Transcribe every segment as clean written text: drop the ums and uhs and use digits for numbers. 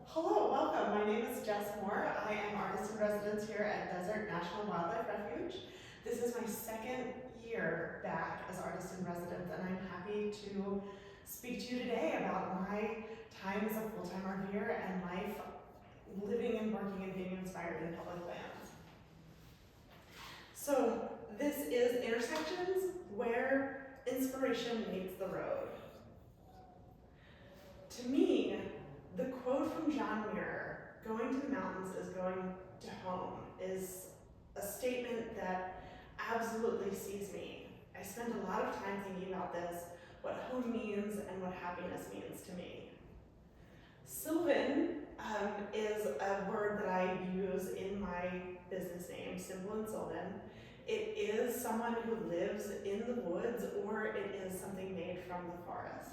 Hello, welcome. My name is Jess Moore. I am artist in residence here at Desert National Wildlife Refuge. This is my second year back as artist in residence, and I'm happy to speak to you today about my time as a full-time artier and life living and working and being inspired in public lands. So this is Intersections, where inspiration meets the road. To me, the quote from John Muir, "Going to the mountains is going to home," is a statement that absolutely sees me. I spend a lot of time thinking about this, what home means and what happiness means to me. Sylvan is a word that I use in my business name, Simple and Sylvan. It is someone who lives in the woods, or it is something made from the forest.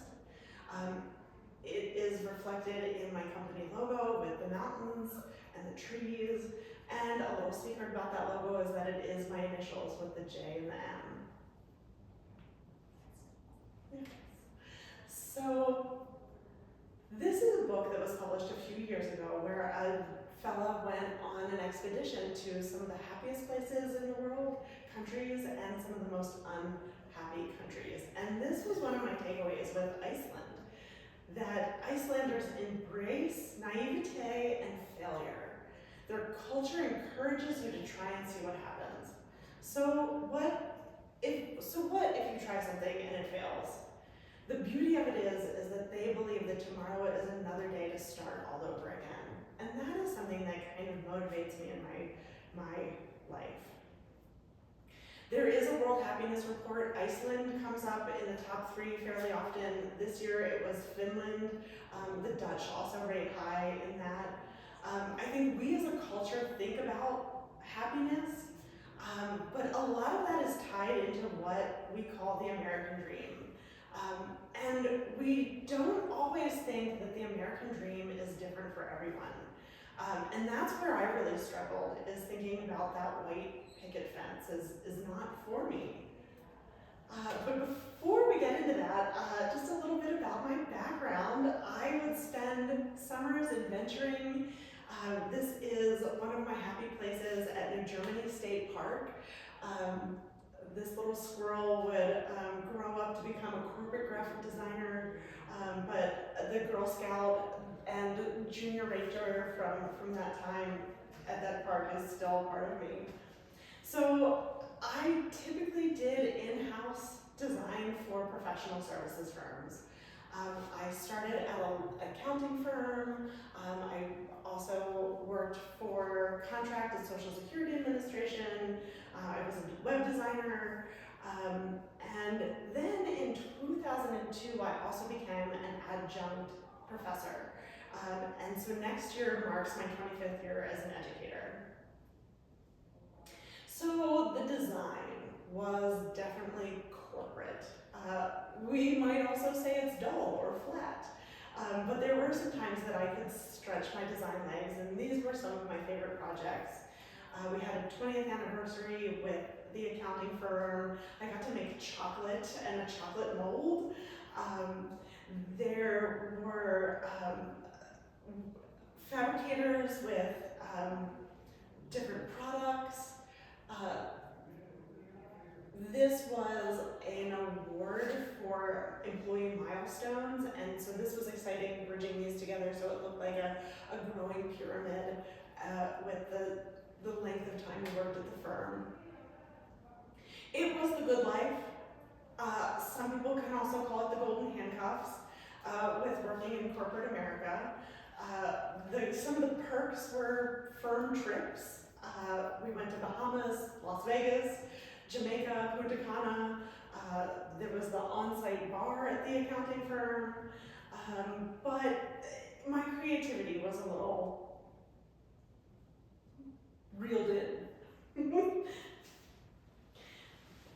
It is reflected in my company logo with the mountains and the trees, and a little secret about that logo is that it is my initials with the J and the M. Yes. So this is a book that was published a few years ago where a fella went on an expedition to some of the happiest places in the world, countries, and some of the most unhappy countries. And this was one of my takeaways with Iceland, that Icelanders embrace naivete and failure. Their culture encourages you to try and see what happens. So what if you try something and it fails? The beauty of it is that they believe that tomorrow is another day to start all over again. And that is something that kind of motivates me in my life. There is a World Happiness Report. Iceland comes up in the top 3 fairly often. This year it was Finland. The Dutch also rate high in that. I think we as a culture think about happiness, but a lot of that is tied into what we call the American dream. And we don't always think that the American dream is different for everyone. And that's where I really struggled, is thinking about that white picket fence is not for me. But before we get into that, just a little bit about my background. I would spend summers adventuring. This is one of my happy places at New Germany State Park. This little squirrel would grow up to become a corporate graphic designer, but the Girl Scout and junior ranger from that time at that park is still part of me. So I typically did in-house design for professional services firms. I started at an accounting firm. I also worked for Contract and Social Security Administration. I was a web designer. And then in 2002, I also became an adjunct professor. And so next year marks my 25th year as an educator. So the design was definitely corporate. We might also say it's dull or flat. But there were some times that I could stretch my design legs, and these were some of my favorite projects. We had a 20th anniversary with the accounting firm. I got to make chocolate and a chocolate mold. There were fabricators with different products. This was an award for employee milestones, and so this was exciting, bridging these together so it looked like a growing pyramid with the length of time we worked at the firm. It was the good life. Some people can also call it the golden handcuffs with working in corporate America. Some of the perks were firm trips. We went to Bahamas, Las Vegas, Jamaica, Punta Cana. There was the on-site bar at the accounting firm. But my creativity was a little reeled in.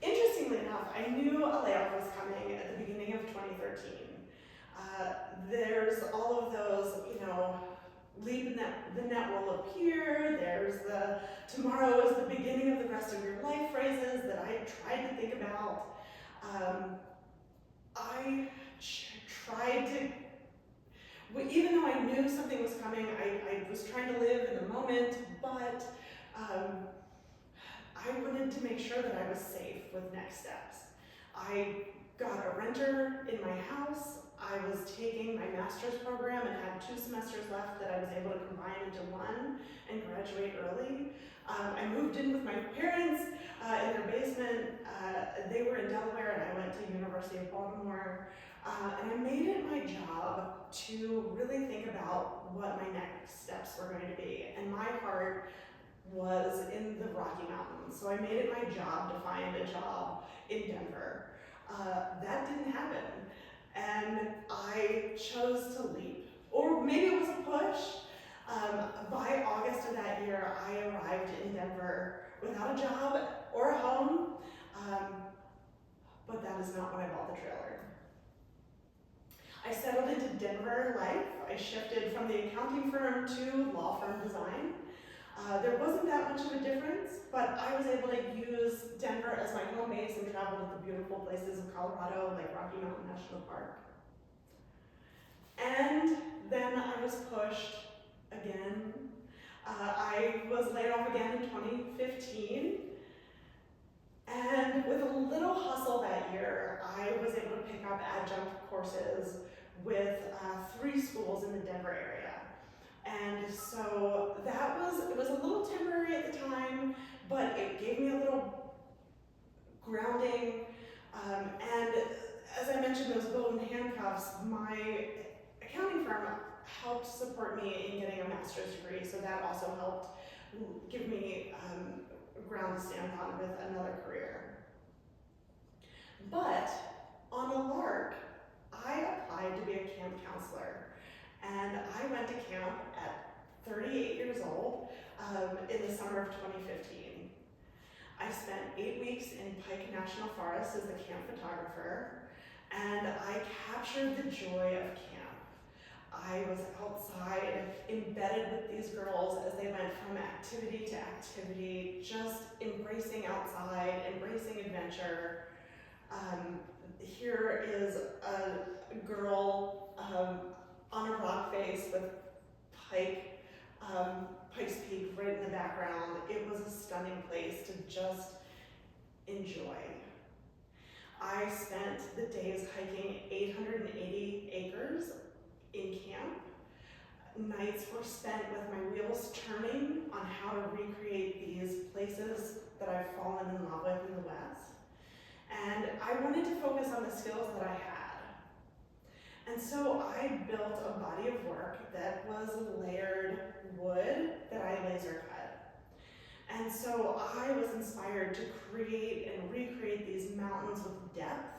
Interestingly enough, I knew a layoff was coming at the beginning of 2013. There's all of those, the net will appear, there's the tomorrow is the beginning of the rest of your life phrases that I tried to think about. I tried to even though I knew something was coming, I was trying to live in the moment, but I wanted to make sure that I was safe with next steps. I got a renter in my house. I was taking my master's program and had 2 semesters left that I was able to combine into one and graduate early. I moved in with my parents in their basement. They were in Delaware and I went to University of Baltimore. And I made it my job to really think about what my next steps were going to be. And my heart was in the Rocky Mountains. So I made it my job to find a job in Denver. That didn't happen. And I chose to leap. Or maybe it was a push. By August of that year, I arrived in Denver without a job or a home. But that is not when I bought the trailer. I settled into Denver life. I shifted from the accounting firm to law firm design. There wasn't that much of a difference, but I was able to use Denver as my home base and travel to the beautiful places of Colorado, like Rocky Mountain National Park. And then I was pushed again. I was laid off again in 2015. And with a little hustle that year, I was able to pick up adjunct courses with 3 schools in the Denver area. And so it was a little temporary at the time, but it gave me a little grounding. And as I mentioned, those golden handcuffs, my accounting firm helped support me in getting a master's degree, so that also helped give me ground to stand on with another career. But on a lark, I applied to be a camp counselor, and I went to camp at 38 years old in the summer of 2015. I spent 8 weeks in Pike National Forest as the camp photographer, and I captured the joy of camp. I was outside, embedded with these girls as they went from activity to activity, just embracing outside, embracing adventure. Here is a girl on a rock face with Pike's Peak right in the background. It was a stunning place to just enjoy. I spent the days hiking 880 acres in camp. Nights were spent with my wheels turning on how to recreate these places that I've fallen in love with in the West. And I wanted to focus on the skills that I had. And so I built a body of work that was layered wood that I laser cut. And so I was inspired to create and recreate these mountains with depth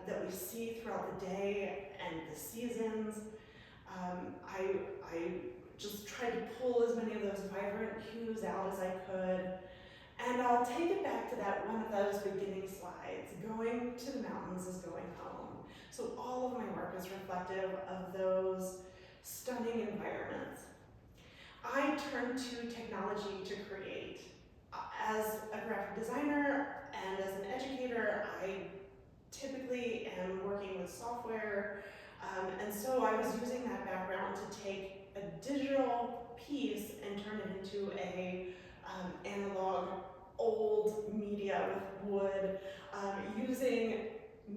that we see throughout the day and the seasons. I just tried to pull as many of those vibrant hues out as I could. And I'll take it back to that one of those beginning slides. Going to the mountains is going home. So all of my work is reflective of those stunning environments. I turned to technology to create. As a graphic designer and as an educator, I typically am working with software, and so I was using that background to take a digital piece and turn it into a analog old media with wood, using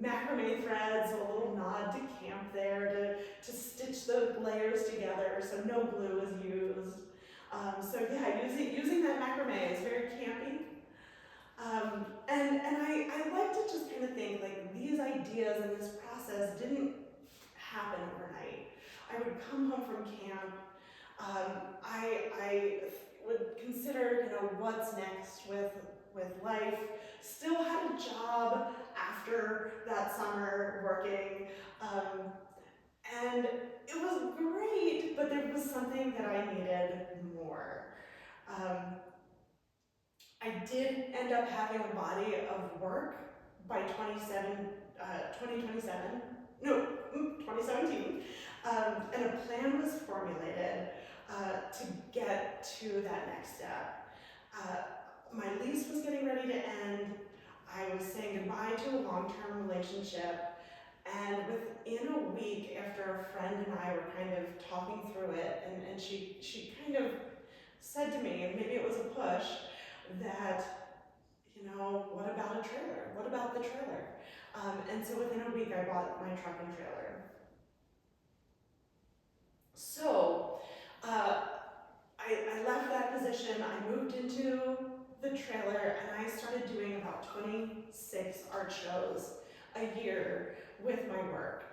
macrame threads, a little nod to camp there to stitch the layers together so no glue is used. So yeah, using that macrame is very campy. And I like to just kind of think like these ideas and this process didn't happen overnight. I would come home from camp, I would consider, what's next with life. Still had a job after that summer working, and it was great, but there was something that I needed more. I did end up having a body of work by 2017, and a plan was formulated to get to that next step. My lease was getting ready to end. I was saying goodbye to a long-term relationship, And within a week after a friend and I were kind of talking through it, and she kind of said to me, and maybe it was a push, that, what about a trailer? What about the trailer? And so within a week I bought my truck and trailer. So I left that position, I moved into the trailer, and I started doing about 26 art shows a year with my work.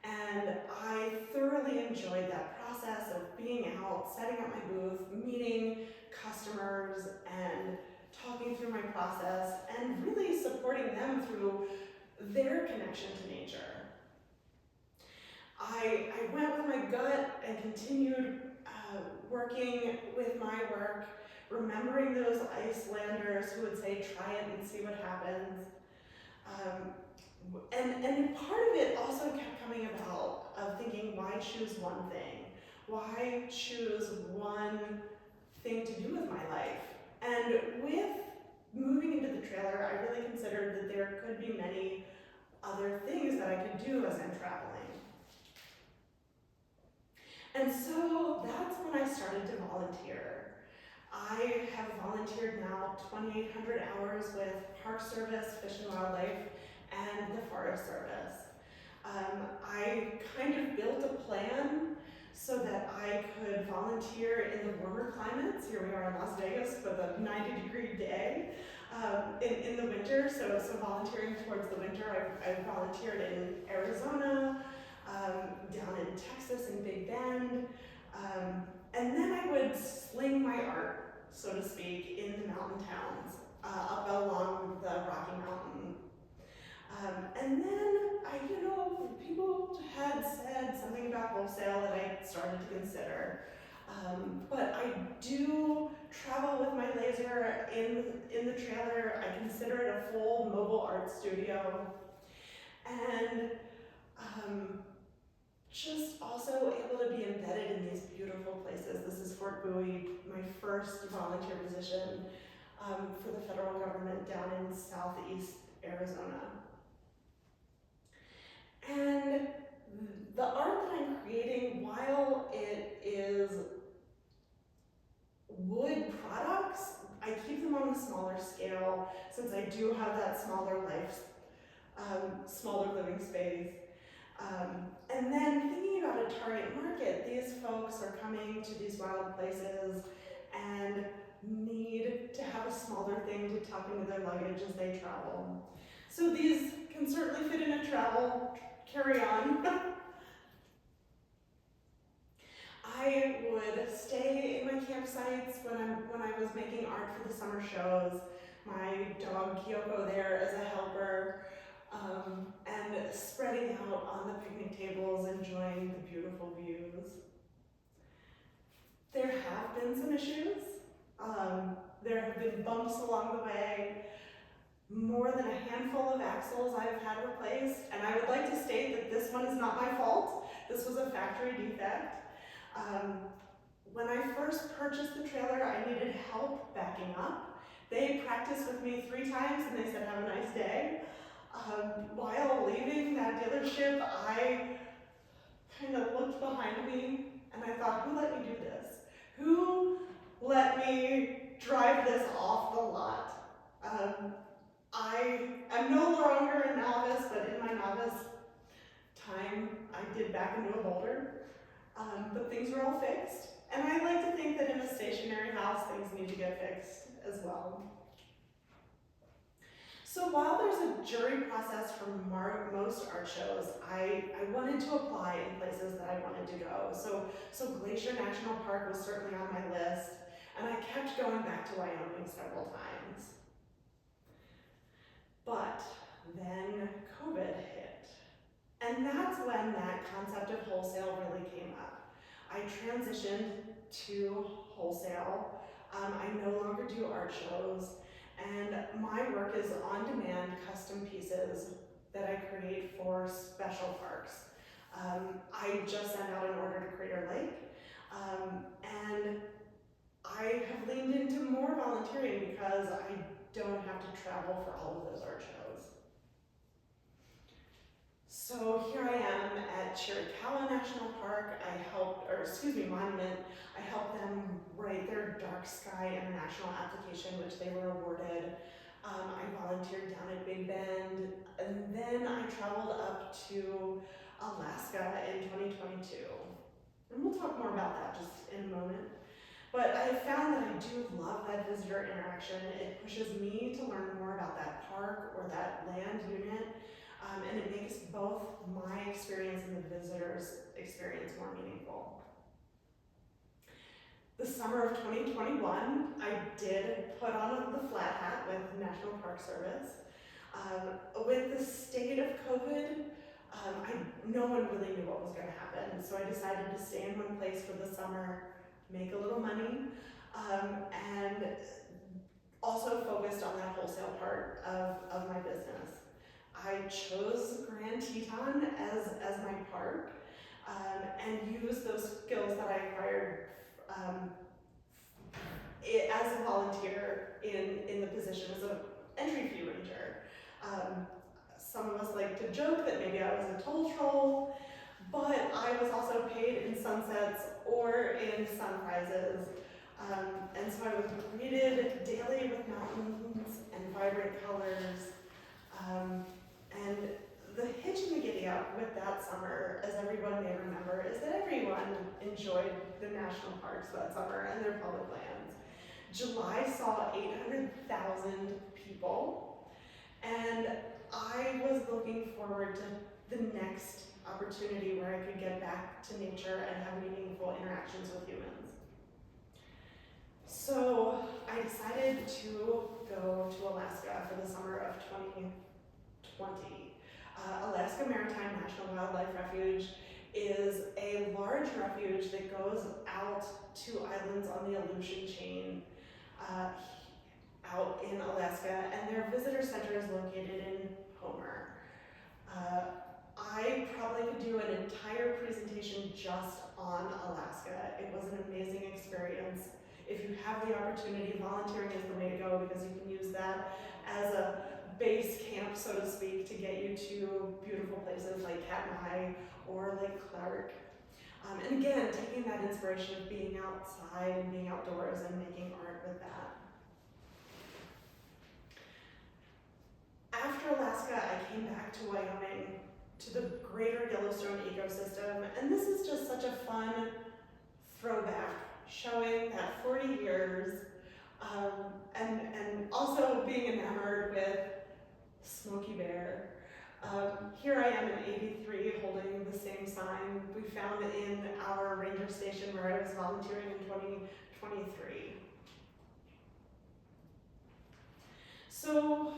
And I thoroughly enjoyed that process of being out, setting up my booth, meeting customers, and talking through my process, and really supporting them through their connection to nature. I went with my gut and continued working with my work, remembering those Icelanders who would say, try it and see what happens. And part of it also kept coming about of thinking, why choose one thing? Why choose one thing to do with my life? And with moving into the trailer, I really considered that there could be many other things that I could do as I'm traveling. And so that's when I started to volunteer. I have volunteered now 2,800 hours with Park Service, Fish and Wildlife, and the Forest Service. I kind of built a plan so that I could volunteer in the warmer climates. Here we are in Las Vegas with a 90-degree day in the winter, so volunteering towards the winter. I volunteered in Arizona, down in Texas in Big Bend, and then I would sling my art, so to speak, in the mountain towns up along the Rocky Mountain. And then people had said something about wholesale that I started to consider. But I do travel with my laser in the trailer. I consider it a full mobile art studio. And just also able to be embedded in these beautiful places. This is Fort Bowie, my first volunteer position for the federal government down in southeast Arizona. And the art that I'm creating, while it is wood products, I keep them on a smaller scale since I do have that smaller life, smaller living space. And then thinking about a target market, these folks are coming to these wild places and need to have a smaller thing to tuck into their luggage as they travel. So these can certainly fit in a travel carry-on. I would stay in my campsites when I was making art for the summer shows. My dog Kyoko there as a helper, and spreading out on the picnic tables, enjoying the beautiful views. There have been some issues. There have been bumps along the way. More than a handful of axles I've had replaced, and I would like to state that this one is not my fault. This was a factory defect. When I first purchased the trailer, I needed help backing up. They practiced with me 3 times and they said, have a nice day. While leaving that dealership, I kind of looked behind me and I thought, who let me do this? Who let me drive this off the lot? I am no longer a novice, but in my novice time, I did back into a boulder. But things were all fixed. And I like to think that in a stationary house, things need to get fixed as well. So while there's a jury process for most art shows, I wanted to apply in places that I wanted to go. So Glacier National Park was certainly on my list, and I kept going back to Wyoming several times. But then COVID hit. And that's when that concept of wholesale really came up. I transitioned to wholesale. I no longer do art shows, and my work is on-demand custom pieces that I create for special parks. I just sent out an order to Crater Lake, and I have leaned into more volunteering because I don't have to travel for all of those art shows. So here I am at Chiricahua National Park. Monument. I helped them write their Dark Sky International application, which they were awarded. I volunteered down at Big Bend, and then I traveled up to Alaska in 2022. And we'll talk more about that just in a moment. But I found that I do love that visitor interaction. It pushes me to learn more about that park or that land unit, and it makes both my experience and the visitors' experience more meaningful. The summer of 2021, I did put on the flat hat with National Park Service. With the state of COVID, no one really knew what was going to happen, so I decided to stay in one place for the summer, make a little money, and also focused on that wholesale part of my business. I chose Grand Teton as my park, and used those skills that I acquired as a volunteer in the position as an entry fee ranger. Some of us like to joke that maybe I was a toll troll, but I was also paid in sunsets or in sunrises. And so I was greeted daily with mountains and vibrant colors. And the hitch in the giddy up with that summer, as everyone may remember, is that everyone enjoyed the national parks that summer and their public lands. July saw 800,000 people, and I was looking forward to the next opportunity where I could get back to nature and have meaningful interactions with humans. So I decided to go to Alaska for the summer of 2020. Alaska Maritime National Wildlife Refuge is a large refuge that goes out to islands on the Aleutian chain out in Alaska, and their visitor center is located in Homer. I probably could do an entire presentation just on Alaska. It was an amazing experience. If you have the opportunity, volunteering is the way to go, because you can use that as a base camp, so to speak, to get you to beautiful places like Katmai or Lake Clark. And again, taking that inspiration of being outside and being outdoors and making art with that. After Alaska, I came back to Wyoming, to the greater Yellowstone ecosystem, and this is just such a fun throwback, showing that 40 years, and also being enamored with Smokey Bear. Here I am in '83 holding the same sign we found in our ranger station where I was volunteering in 2023. So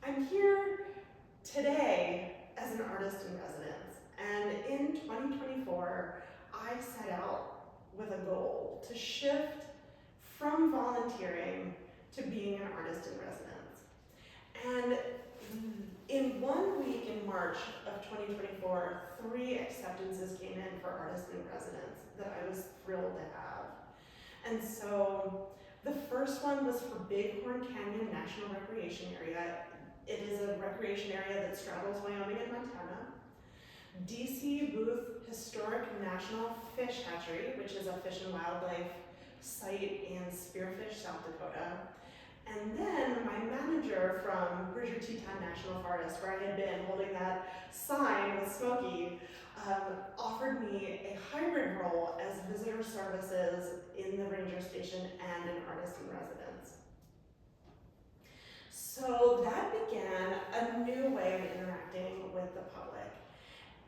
I'm here today as an artist in residence, and in 2024 I set out with a goal to shift from volunteering to being an artist in residence. And in 1 week in March of 2024, 3 acceptances came in for artist in residence that I was thrilled to have. And so the first one was for Bighorn Canyon National Recreation Area. It is a recreation area that straddles Wyoming and Montana. DC Booth Historic National Fish Hatchery, which is a fish and wildlife site in Spearfish, South Dakota. And then my manager from Bridger Teton National Forest, where I had been holding that sign with Smokey, offered me a hybrid role as visitor services in the ranger station and an artist in residence. So that began a new way of interacting with the public.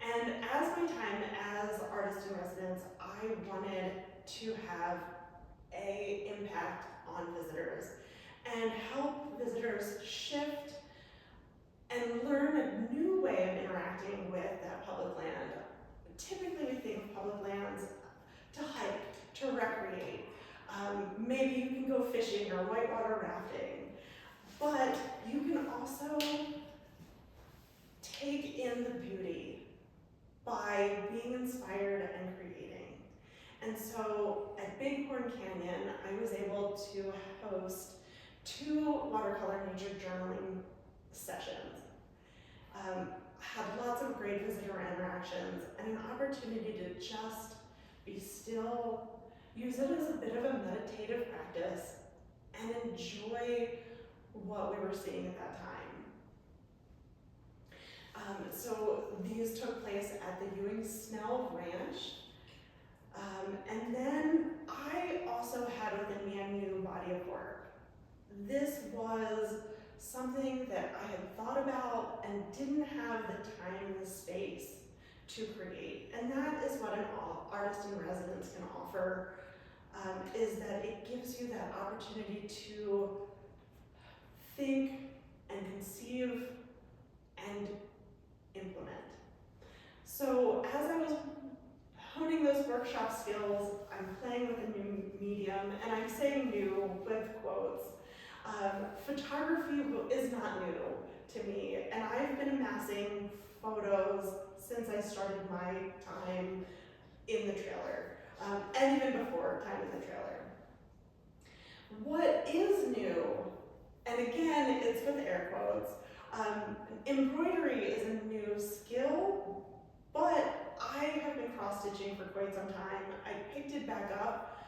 And as my time as artist in residence, I wanted to have an impact on visitors and help visitors shift and learn a new way of interacting with that public land. Typically we think of public lands to hike, to recreate. Maybe you can go fishing or whitewater rafting, but you can also take in the beauty by being inspired and creating. And so at Bighorn Canyon, I was able to host 2 watercolor nature journaling sessions. had lots of great visitor interactions and an opportunity to just be still, use it as a bit of a meditative practice, and enjoy what we were seeing at that time. So these took place at the Ewing Snell Ranch. And then I also had within me a new body of work. This was something that I had thought about and didn't have the time and the space to create. And that is what an artist in residence can offer, is that it gives you that opportunity to think and conceive and implement. So as I was honing those workshop skills, I'm playing with a new medium, and I'm saying new with quotes. Photography is not new to me, and I've been amassing photos since I started my time in the trailer, and even before time in the trailer. What is new, and again, it's with air quotes, embroidery is a new skill, but I have been cross-stitching for quite some time. I picked it back up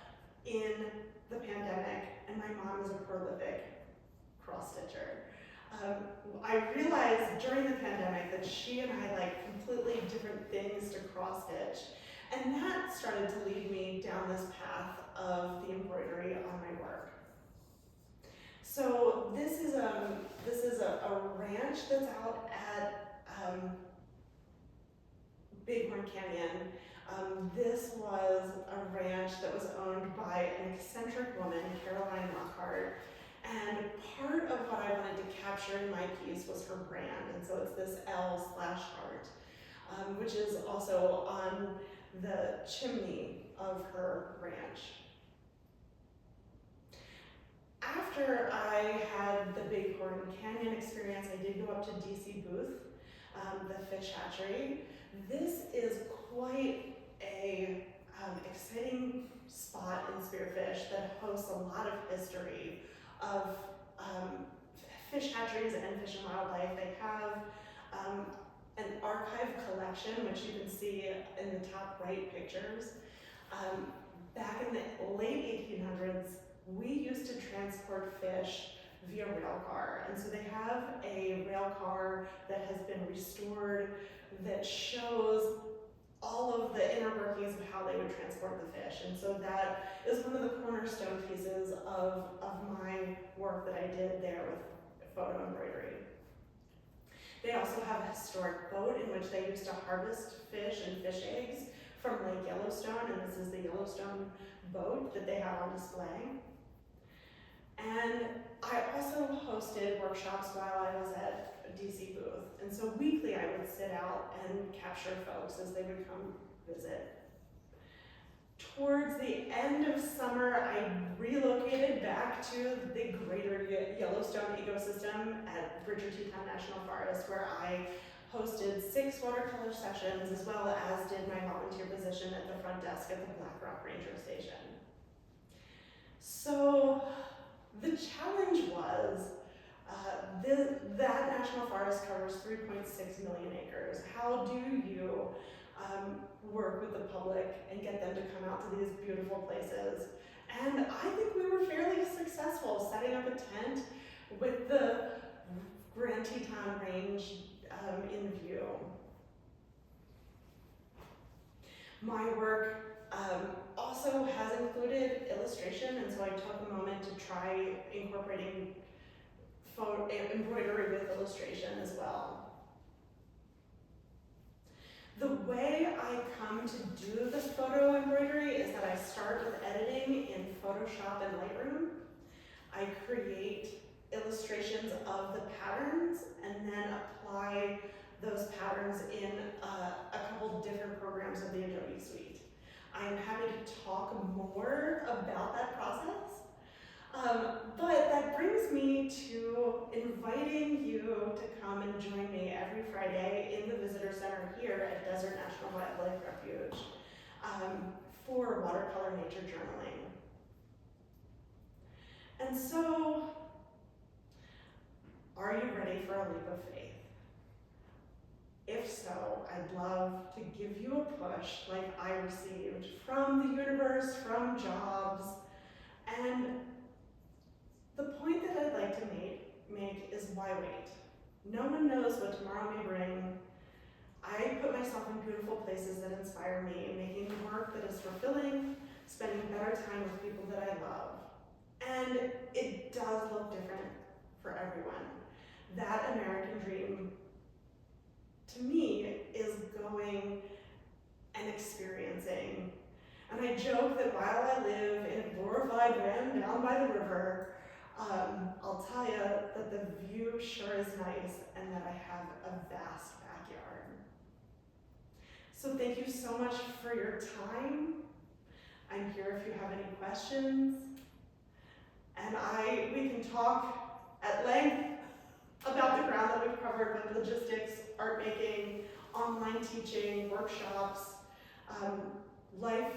in the pandemic, and my mom is a prolific cross-stitcher. I realized during the pandemic that she and I like completely different things to cross-stitch, and that started to lead me down this path of the embroidery on my work. So this is a ranch that's out at Bighorn Canyon. This was a ranch that was owned by an eccentric woman, Caroline Lockhart, and part of what I wanted to capture in my piece was her brand, and so it's this L/Heart, which is also on the chimney of her ranch. After I had the Bighorn Canyon experience, I did go up to DC Booth, the fish hatchery. This is quite a exciting spot in Spearfish that hosts a lot of history of fish hatcheries and fish and wildlife. They have an archive collection, which you can see in the top right pictures. Back in the late 1800s, we used to transport fish via rail car. And so they have a rail car that has been restored that shows all of the inner workings of how they would transport the fish. And so that is one of the cornerstone pieces of my work that I did there with photo embroidery. They also have a historic boat in which they used to harvest fish and fish eggs from Lake Yellowstone, and this is the Yellowstone boat that they have on display. And I also hosted workshops while I was at DC Booth. And so weekly I would sit out and capture folks as they would come visit. Towards the end of summer, I relocated back to the greater Yellowstone ecosystem at Bridger Teton National Forest, where I hosted 6 watercolor sessions, as well as did my volunteer position at the front desk at the Black Rock Ranger Station. So the challenge was that national forest covers 3.6 million acres. How do you work with the public and get them to come out to these beautiful places? And I think we were fairly successful setting up a tent with the Grand Teton Range in view. My work also has included illustration, and so I took a moment to try incorporating embroidery with illustration as well. The way I come to do the photo embroidery is that I start with editing in Photoshop and Lightroom. I create illustrations of the patterns and then apply those patterns in a couple different programs of the Adobe Suite. I'm happy to talk more about that process, but that brings me to inviting you to come and join me every Friday in the Visitor Center here at Desert National Wildlife Refuge for watercolor nature journaling. And so, are you ready for a leap of faith? if so, I'd love to give you a push like I received from the universe, from jobs. And the point that I'd like to make is why wait? No one knows what tomorrow may bring. I put myself in beautiful places that inspire me, making work that is fulfilling, spending better time with people that I love. And it does look different for everyone. That American dream, to me, is going and experiencing. And I joke that while I live in a glorified ram down by the river, I'll tell you that the view sure is nice and that I have a vast backyard. So thank you so much for your time. I'm here if you have any questions. And we can talk at length about the ground that we've covered with logistics, art making, online teaching, workshops, life